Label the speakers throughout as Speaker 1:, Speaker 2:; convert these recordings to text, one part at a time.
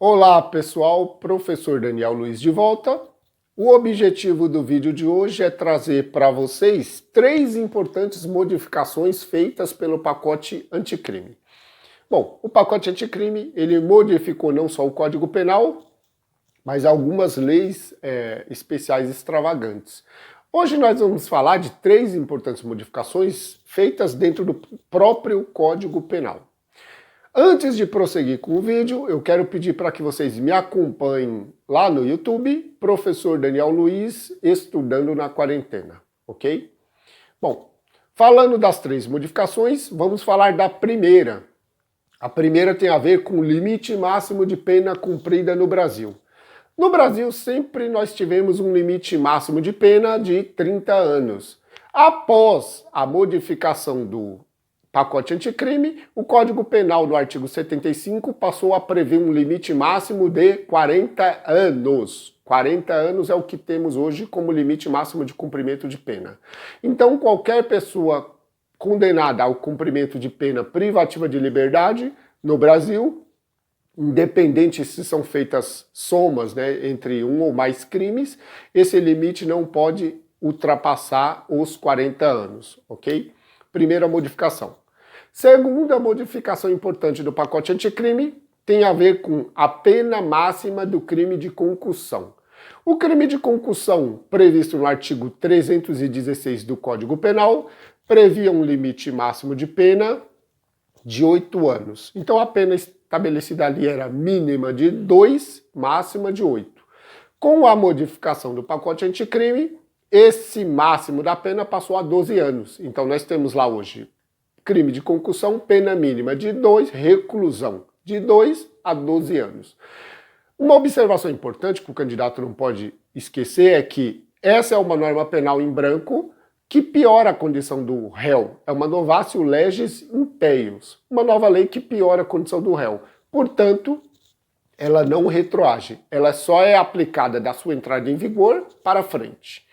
Speaker 1: Olá pessoal, professor Daniel Luiz de volta. O objetivo do vídeo de hoje é trazer para vocês 3 importantes modificações feitas pelo pacote anticrime. Bom, o pacote anticrime ele modificou não só o Código Penal, mas algumas leis especiais extravagantes. Hoje nós vamos falar de 3 importantes modificações feitas dentro do próprio Código Penal. Antes de prosseguir com o vídeo, eu quero pedir para que vocês me acompanhem lá no YouTube, Professor Daniel Luiz, Estudando na Quarentena, ok? Bom, falando das 3 modificações, vamos falar da primeira. A primeira tem a ver com o limite máximo de pena cumprida no Brasil. No Brasil, sempre nós tivemos um limite máximo de pena de 30 anos. Após a modificação do pacote anticrime, o Código Penal do artigo 75 passou a prever um limite máximo de 40 anos. 40 anos é o que temos hoje como limite máximo de cumprimento de pena. Então, qualquer pessoa condenada ao cumprimento de pena privativa de liberdade no Brasil, independente se são feitas somas, entre um ou mais crimes, esse limite não pode ultrapassar os 40 anos, ok? Primeira modificação. Segunda modificação importante do pacote anticrime tem a ver com a pena máxima do crime de concussão. O crime de concussão, previsto no artigo 316 do Código Penal, previa um limite máximo de pena de 8 anos. Então a pena estabelecida ali era mínima de 2, máxima de 8. Com a modificação do pacote anticrime, esse máximo da pena passou a 12 anos. Então nós temos lá hoje crime de concussão, pena mínima de 2, reclusão de 2 a 12 anos. Uma observação importante que o candidato não pode esquecer é que essa é uma norma penal em branco que piora a condição do réu. É uma novatio legis impeius, uma nova lei que piora a condição do réu. Portanto, ela não retroage, ela só é aplicada da sua entrada em vigor para frente.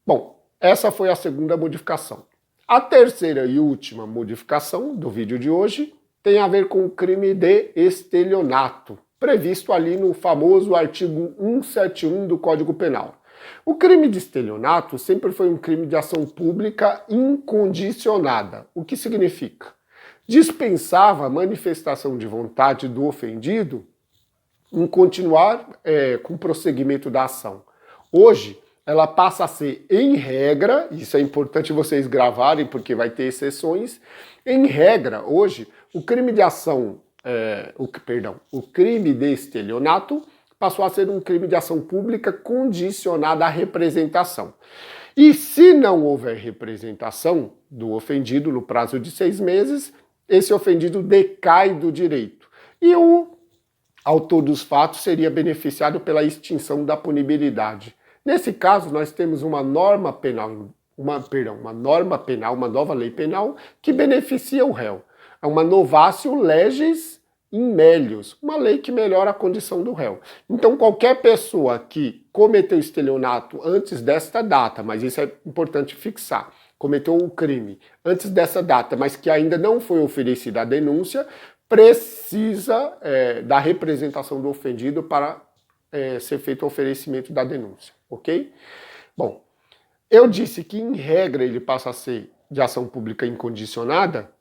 Speaker 1: Bom, essa foi a segunda modificação. A terceira e última modificação do vídeo de hoje tem a ver com o crime de estelionato, previsto ali no famoso artigo 171 do Código Penal. O crime de estelionato sempre foi um crime de ação pública incondicionada. O que significa? Dispensava a manifestação de vontade do ofendido em continuar com o prosseguimento da ação. Hoje, ela passa a ser, em regra, isso é importante vocês gravarem porque vai ter exceções, em regra, hoje, o crime de ação, o crime de estelionato passou a ser um crime de ação pública condicionada à representação. E se não houver representação do ofendido no prazo de 6 meses, esse ofendido decai do direito. E o autor dos fatos seria beneficiado pela extinção da punibilidade. Nesse caso, nós temos uma norma penal, uma nova lei penal que beneficia o réu. É uma novatio legis in melius, uma lei que melhora a condição do réu. Então, qualquer pessoa que cometeu estelionato antes desta data, mas isso é importante fixar, cometeu um crime antes dessa data, mas que ainda não foi oferecida a denúncia, precisa da representação do ofendido para ser feito o oferecimento da denúncia, ok? Bom, eu disse que em regra ele passa a ser de ação pública incondicionada,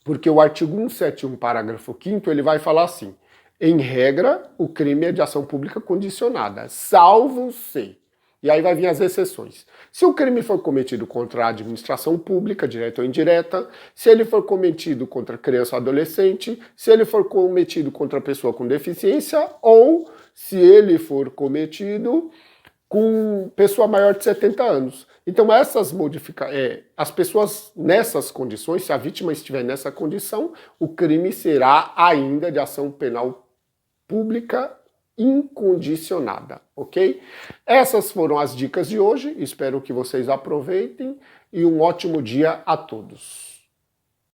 Speaker 1: porque o artigo 171, parágrafo 5º, ele vai falar assim: em regra, o crime é de ação pública condicionada, salvo se. E aí vai vir as exceções. Se o crime for cometido contra a administração pública, direta ou indireta, se ele for cometido contra criança ou adolescente, se ele for cometido contra pessoa com deficiência ou se ele for cometido com pessoa maior de 70 anos. Então as pessoas nessas condições, se a vítima estiver nessa condição, o crime será ainda de ação penal pública incondicionada, ok? Essas foram as dicas de hoje, espero que vocês aproveitem e um ótimo dia a todos.